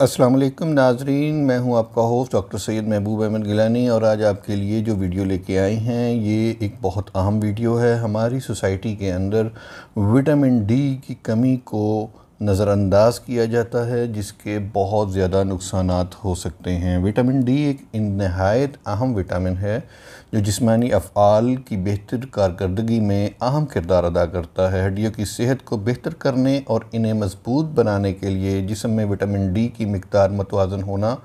अस्सलाम वालेकुम नाजरीन, मैं हूं आपका होस्ट डॉक्टर सैयद महबूब अहमद गिलानी और आज आपके लिए जो वीडियो लेके आए हैं ये एक बहुत अहम वीडियो है। हमारी सोसाइटी के अंदर विटामिन डी की कमी को नज़रअंदाज किया जाता है जिसके बहुत ज़्यादा नुकसानात हो सकते हैं। विटामिन डी एक नहायत अहम विटामिन है जो जिस्मानी अफ़आल की बेहतर कारकर्दगी में अहम किरदार अदा करता है। हड्डियों की सेहत को बेहतर करने और इन्हें मजबूत बनाने के लिए जिस्म में विटामिन डी की मिक़दार मतवाज़न होना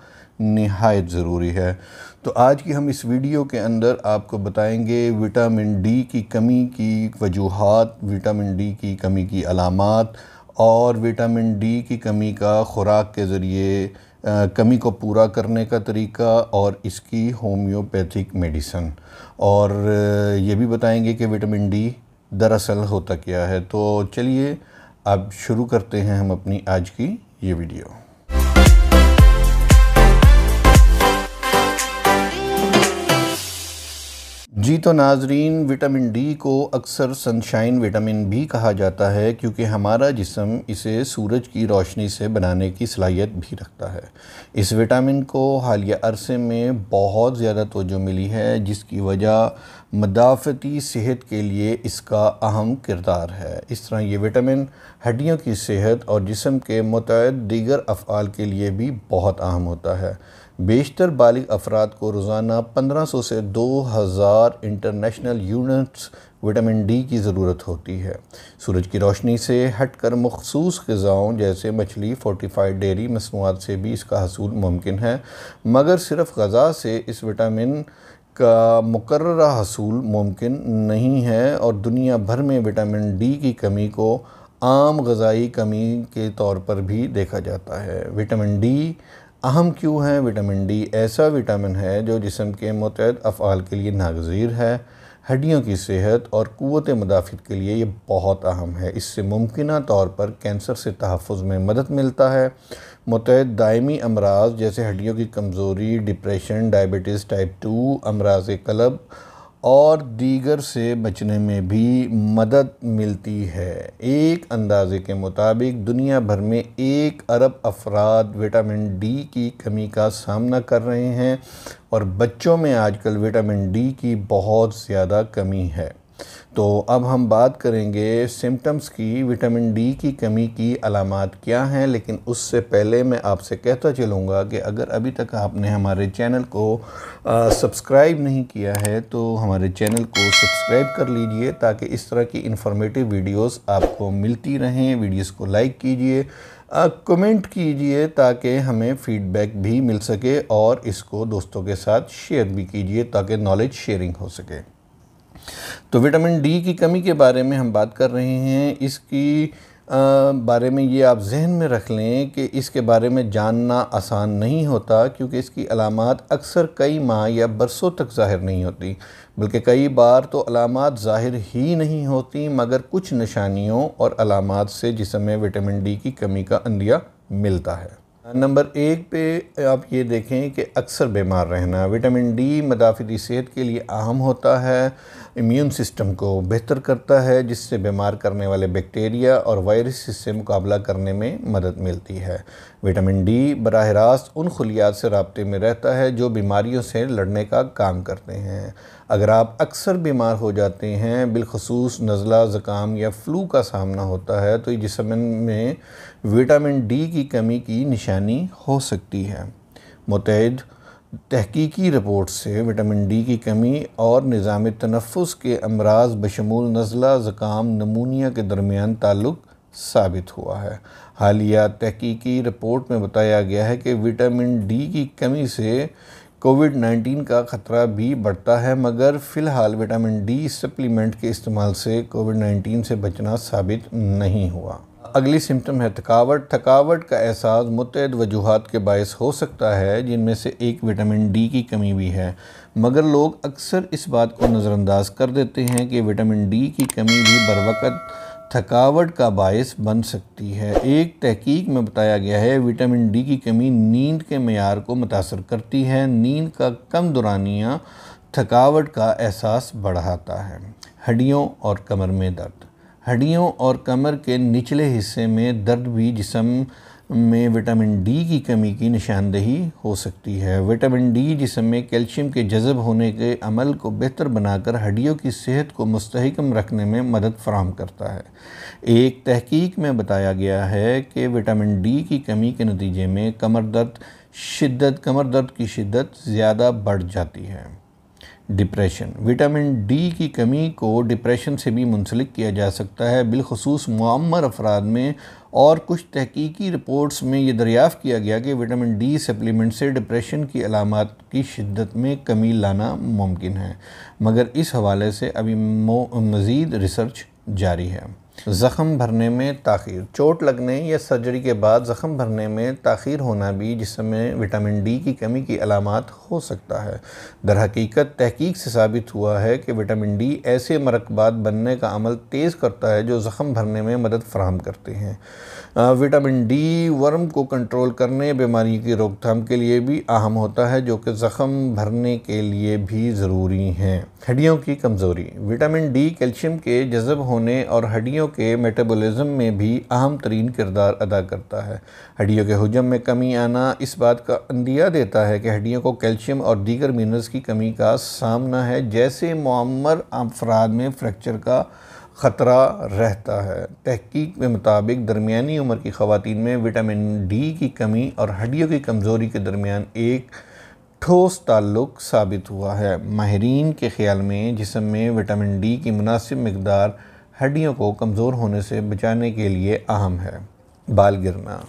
निहायत ज़रूरी है। तो आज की हम इस वीडियो के अंदर आपको बताएंगे विटामिन डी की कमी की वजूहात, विटामिन डी की कमी की अलामात और विटामिन डी की कमी का खुराक के ज़रिए कमी को पूरा करने का तरीका और इसकी होम्योपैथिक मेडिसन, और ये भी बताएंगे कि विटामिन डी दरअसल होता क्या है। तो चलिए अब शुरू करते हैं हम अपनी आज की ये वीडियो। जी तो नाजरीन, विटामिन डी को अक्सर सनशाइन विटामिन भी कहा जाता है क्योंकि हमारा जिस्म इसे सूरज की रोशनी से बनाने की सलाहियत भी रखता है। इस विटामिन को हालिया अरसे में बहुत ज़्यादा तवज्जो मिली है जिसकी वजह मदाफ़ती सेहत के लिए इसका अहम किरदार है। इस तरह ये विटामिन हड्डियों की सेहत और जिस्म के मुतअद्दिद दीगर अफ़आल के लिए भी बहुत अहम होता है। बेशतर बालिग अफराद को रोज़ाना 1500 से 2000 इंटरनेशनल यूनिट्स विटामिन डी की ज़रूरत होती है। सूरज की रोशनी से हटकर मखसूस ग़िज़ाओं जैसे मछली, फोर्टिफाइड डेयरी मसनूआत से भी इसका हसूल मुमकिन है, मगर सिर्फ़ ग़िज़ा से इस विटामिन का मुकर्ररा हसूल मुमकिन नहीं है और दुनिया भर में विटामिन डी की कमी को आम ग़िज़ाई कमी के तौर पर भी देखा जाता है। विटामिन डी अहम क्यों है? विटामिन डी ऐसा विटामिन है जो जिस्म के मुतअद्दिद अफ़आल के लिए नागज़ीर है। हड्डियों की सेहत और क़ुव्वत मुदाफ़ित के लिए ये बहुत अहम है। इससे मुमकिना तौर पर कैंसर से तहफ़्फ़ुज़ में मदद मिलता है। मुतअद्दिद दायमी अमराज़ जैसे हड्डियों की कमज़ोरी, डिप्रेशन, डायबिटीज़ टाइप 2, अमराज़ क़ल्ब और दीगर से बचने में भी मदद मिलती है। एक अंदाज़े के मुताबिक दुनिया भर में 1 अरब अफराद विटामिन डी की कमी का सामना कर रहे हैं और बच्चों में आजकल विटामिन डी की बहुत ज़्यादा कमी है। तो अब हम बात करेंगे सिम्टम्स की, विटामिन डी की कमी की अलामात क्या हैं। लेकिन उससे पहले मैं आपसे कहता चलूँगा कि अगर अभी तक आपने हमारे चैनल को सब्सक्राइब नहीं किया है तो हमारे चैनल को सब्सक्राइब कर लीजिए ताकि इस तरह की इन्फॉर्मेटिव वीडियोस आपको मिलती रहें। वीडियोस को लाइक कीजिए, कमेंट कीजिए ताकि हमें फ़ीडबैक भी मिल सके और इसको दोस्तों के साथ शेयर भी कीजिए ताकि नॉलेज शेयरिंग हो सके। तो विटामिन डी की कमी के बारे में हम बात कर रहे हैं। इसकी बारे में ये आप जहन में रख लें कि इसके बारे में जानना आसान नहीं होता क्योंकि इसकी अलामात अक्सर कई माह या बरसों तक ज़ाहिर नहीं होती, बल्कि कई बार तो अलामात ज़ाहिर ही नहीं होती, मगर कुछ निशानियों और अलामात से जिस्म में विटामिन डी की कमी का अंदिया मिलता है। नंबर 1 पे आप ये देखें कि अक्सर बीमार रहना। विटामिन डी मदाफ़ती सेहत के लिए अहम होता है, इम्यून सिस्टम को बेहतर करता है जिससे बीमार करने वाले बैक्टीरिया और वायरस से मुकाबला करने में मदद मिलती है। विटामिन डी बराह रास्त उन खुलियात से राब्ते में रहता है जो बीमारियों से लड़ने का काम करते हैं। अगर आप अक्सर बीमार हो जाते हैं, बिलखसूस नज़ला, ज़ुकाम या फ़्लू का सामना होता है, तो जिस्म में विटामिन डी की कमी की निशानी हो सकती है। मुतअद्दिद तहकीकी रिपोर्ट से विटामिन डी की कमी और निज़ाम तनफ़्फ़ुस के अमराज़ बशमूल नज़ला, ज़ुकाम, नमूनिया के दरमियान ताल्लुक़ साबित हुआ है। हालिया तहकीकी रिपोर्ट में बताया गया है कि विटामिन डी की कमी से कोविड-19 का ख़तरा भी बढ़ता है, मगर फ़िलहाल विटामिन डी सप्लीमेंट के इस्तेमाल से कोविड-19 से बचना साबित नहीं हुआ। अगली सिम्टम है थकावट। थकावट का एहसास मुतअद्दिद वजूहात के बायस हो सकता है जिनमें से एक विटामिन डी की कमी भी है, मगर लोग अक्सर इस बात को नज़रअंदाज कर देते हैं कि विटामिन डी की कमी भी बरवक़्त थकावट का बायस बन सकती है। एक तहकीक में बताया गया है विटामिन डी की कमी नींद के मेयार को मुतासर करती है। नींद का कम दौरानिया थकावट का एहसास बढ़ाता है। हड्डियों और कमर में दर्द। हड्डियों और कमर के निचले हिस्से में दर्द भी जिस्म में विटामिन डी की कमी की निशानदेही हो सकती है। विटामिन डी जिस्म में कैल्शियम के जज़ब होने के अमल को बेहतर बनाकर हड्डियों की सेहत को मुस्तहकम रखने में मदद फराहम करता है। एक तहकीक में बताया गया है कि विटामिन डी की कमी के नतीजे में कमर दर्द की शिद्दत ज़्यादा बढ़ जाती है। डिप्रेशन। विटामिन डी की कमी को डिप्रेशन से भी मुंसलिक किया जा सकता है, बिलखुसूस मुअम्मर अफराद में, और कुछ तहकीकी रिपोर्ट्स में ये दरियाफ़्त किया गया कि विटामिन डी सप्लीमेंट से डिप्रेशन की अलामात की शिद्दत में कमी लाना मुमकिन है, मगर इस हवाले से अभी मज़ीद रिसर्च जारी है। ज़ख़म भरने में ताख़ीर। चोट लगने या सर्जरी के बाद ज़ख़म भरने में ताख़ीर होना भी जिस्म में विटामिन डी की कमी की अलामात हो सकता है। दरहकीकत तहकीक से साबित हुआ है कि विटामिन डी ऐसे मरकबात बनने का अमल तेज़ करता है जो ज़ख़म भरने में मदद फराहम करते हैं। विटामिन डी वर्म को कंट्रोल करने, बीमारी की रोकथाम के लिए भी अहम होता है, जो कि ज़ख़म भरने के लिए भी ज़रूरी हैं। हड्डियों की कमज़ोरी। विटामिन डी कैल्शियम के जज़ब होने और हड्डियों के मेटाबॉलिज्म में भी अहम तरीन किरदार अदा करता है। हड्डियों के हुजम में कमी आना इस बात का अंदिया देता है कि हड्डियों को कैल्शियम और दीगर मिनरल्स की कमी का सामना है, जैसे मुअम्मर अफराद में फ्रैक्चर का ख़तरा रहता है। तहकीक के मुताबिक दरमियानी उम्र की ख़वातीन में विटामिन डी की कमी और हड्डियों की कमज़ोरी के दरमियान एक ठोस ताल्लुक़ साबित हुआ है। माहिरीन के ख़्याल में जिस्म में विटामिन डी की मुनासिब मिक़दार हड्डियों को कमज़ोर होने से बचाने के लिए अहम है। बाल गिरना।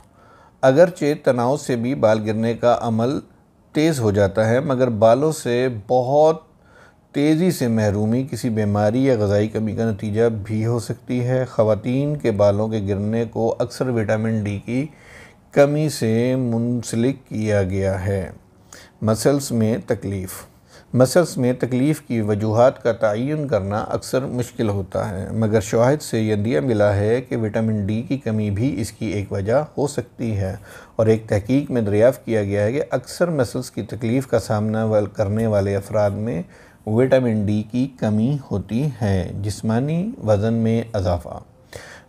अगरचे तनाव से भी बाल गिरने का अमल तेज़ हो जाता है, मगर बालों से बहुत तेज़ी से महरूमी किसी बीमारी या ग़िज़ाई कमी का नतीजा भी हो सकती है। ख़वातीन के बालों के गिरने को अक्सर विटामिन डी की कमी से मुंसलिक किया गया है। मसल्स में तकलीफ़। मसल्स में तकलीफ़ की वजूहात का तयन करना अक्सर मुश्किल होता है, मगर शवाहिद से यह अंदिया मिला है कि विटामिन डी की कमी भी इसकी एक वजह हो सकती है, और एक तहकीक में दरियाफ़्त किया गया है कि अक्सर मसल्स की तकलीफ़ का सामना करने वाले अफराद में विटामिन डी की कमी होती है। जिस्मानी वज़न में इजाफ़ा।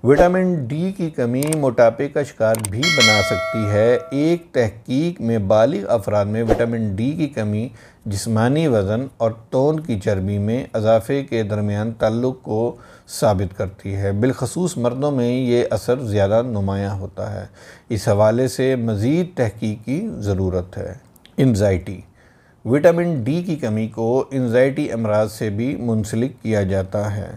विटामिन डी की कमी मोटापे का शिकार भी बना सकती है। एक तहकीक में बालिग अफराद में विटामिन डी की कमी जिस्मानी वज़न और तौन की चर्बी में इजाफ़े के दरमियान ताल्लुक़ को साबित करती है। बिलखसूस मर्दों में ये असर ज़्यादा नुमायाँ होता है। इस हवाले से मज़ीद तहकीक की ज़रूरत है। एंज़ाइटी। विटामिन डी की कमी को एंज़ाइटी अमराज से भी मुंसलिक किया जाता है।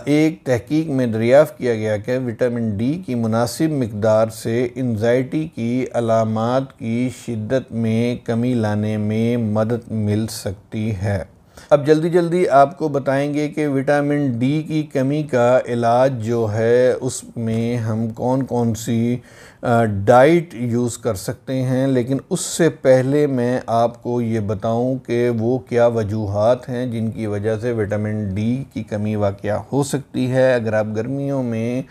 एक तहकीक में दरियाफ़्त किया गया कि विटामिन डी की मुनासिब मिक़दार से एंज़ाइटी की अलामात की शिद्दत में कमी लाने में मदद मिल सकती है। अब जल्दी आपको बताएंगे कि विटामिन डी की कमी का इलाज जो है उसमें हम कौन कौन सी डाइट यूज़ कर सकते हैं, लेकिन उससे पहले मैं आपको ये बताऊं कि वो क्या वजूहात हैं जिनकी वजह से विटामिन डी की कमी वाक़या हो सकती है। अगर आप गर्मियों में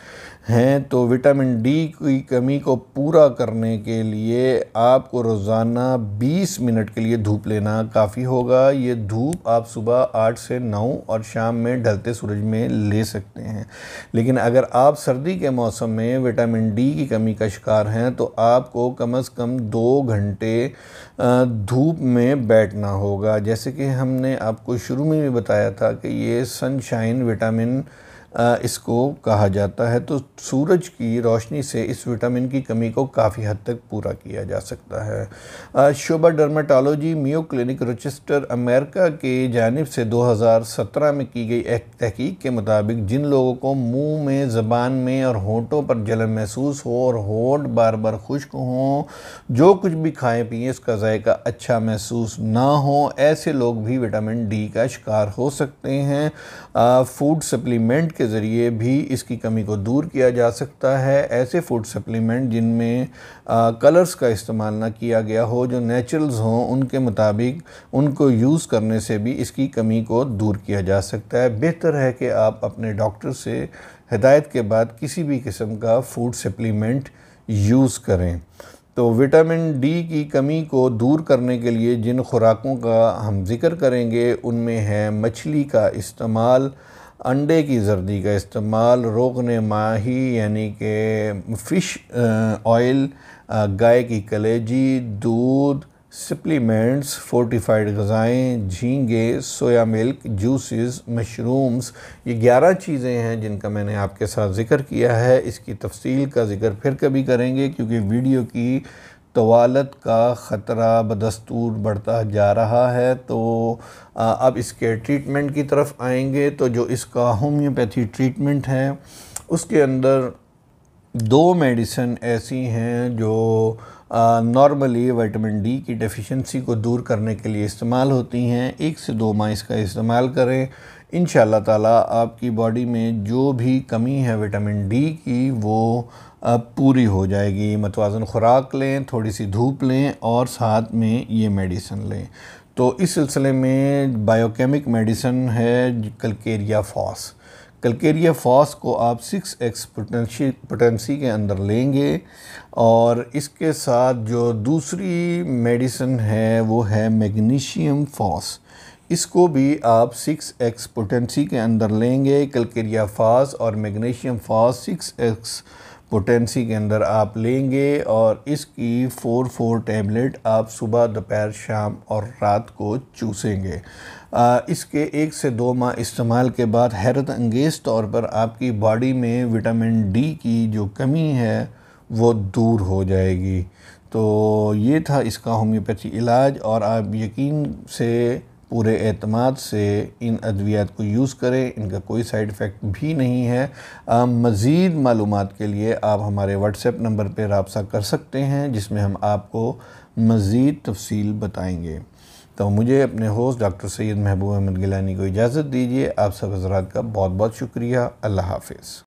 हैं तो विटामिन डी की कमी को पूरा करने के लिए आपको रोज़ाना 20 मिनट के लिए धूप लेना काफ़ी होगा। ये धूप आप सुबह 8 से 9 और शाम में ढलते सूरज में ले सकते हैं। लेकिन अगर आप सर्दी के मौसम में विटामिन डी की कमी का शिकार हैं तो आपको कम से कम 2 घंटे धूप में बैठना होगा। जैसे कि हमने आपको शुरू में भी बताया था कि ये सनशाइन विटामिन इसको कहा जाता है, तो सूरज की रोशनी से इस विटामिन की कमी को काफ़ी हद तक पूरा किया जा सकता है। शोबा डर्मेटोलॉजी मियो क्लिनिक रोचेस्टर अमेरिका के जानिब से 2017 में की गई एक तहकीक के मुताबिक जिन लोगों को मुंह में, ज़बान में और होंठों पर जलन महसूस हो और होंठ बार बार खुश्क हों, जो कुछ भी खाएं पिएँ इसका जायका अच्छा महसूस ना हो, ऐसे लोग भी विटामिन डी का शिकार हो सकते हैं। फूड सप्लीमेंट के ज़रिए भी इसकी कमी को दूर किया जा सकता है। ऐसे फूड सप्लीमेंट जिनमें कलर्स का इस्तेमाल ना किया गया हो, जो नेचुरल्स हों, उनके मुताबिक उनको यूज़ करने से भी इसकी कमी को दूर किया जा सकता है। बेहतर है कि आप अपने डॉक्टर से हिदायत के बाद किसी भी किस्म का फूड सप्लीमेंट यूज़ करें। तो विटामिन डी की कमी को दूर करने के लिए जिन खुराकों का हम जिक्र करेंगे उनमें है मछली का इस्तेमाल, अंडे की जर्दी का इस्तेमाल, रोगन माही यानी कि फ़िश ऑयल, गाय की कलेजी, दूध, सप्लीमेंट्स, फोर्टिफाइड ग़िज़ाएँ, झींगे, सोया मिल्क, जूसेस, मशरूम्स, ये 11 चीज़ें हैं जिनका मैंने आपके साथ ज़िक्र किया है। इसकी तफसील का ज़िक्र फिर कभी करेंगे क्योंकि वीडियो की तवालत का ख़तरा बदस्तूर बढ़ता जा रहा है। तो अब इसके ट्रीटमेंट की तरफ आएंगे। तो जो इसका होम्योपैथी ट्रीटमेंट है उसके अंदर 2 मेडिसिन ऐसी हैं जो नॉर्मली विटामिन डी की डेफिशिएंसी को दूर करने के लिए इस्तेमाल होती हैं। 1 से 2 माह इसका इस्तेमाल करें, इंशाअल्लाह ताला आपकी बॉडी में जो भी कमी है विटामिन डी की वो पूरी हो जाएगी। मतवाज़न ख़ुराक लें, थोड़ी सी धूप लें और साथ में ये मेडिसिन लें। तो इस सिलसिले में बायोकेमिक मेडिसिन है कलकेरिया फॉस। कलकेरिया फॉस को आप 6x पोटेंसी के अंदर लेंगे और इसके साथ जो दूसरी मेडिसिन है वो है मैग्नीशियम फॉस। इसको भी आप 6x पोटेंसी के अंदर लेंगे। कलकेरिया फॉस और मैग्नीशियम फॉस 6x पोटेंसी के अंदर आप लेंगे और इसकी 4 टैबलेट आप सुबह, दोपहर, शाम और रात को चूसेंगे। इसके 1 से 2 माह इस्तेमाल के बाद हैरत अंगेज़ तौर पर आपकी बॉडी में विटामिन डी की जो कमी है वो दूर हो जाएगी। तो ये था इसका होम्योपैथी इलाज और आप यकीन से, पूरे एतमाद से इन अद्वियात को यूज़ करें, इनका कोई साइड इफ़ेक्ट भी नहीं है। मज़ीद मालूमात के लिए आप हमारे व्हाट्सएप नंबर पर राब्ता कर सकते हैं जिसमें हम आपको मज़ीद तफसील बताएंगे। तो मुझे अपने होस्ट डॉक्टर सैयद महबूब अहमद गिलानी को इजाज़त दीजिए। आप सब हज़रात का बहुत बहुत शुक्रिया। अल्लाह हाफ़िज़।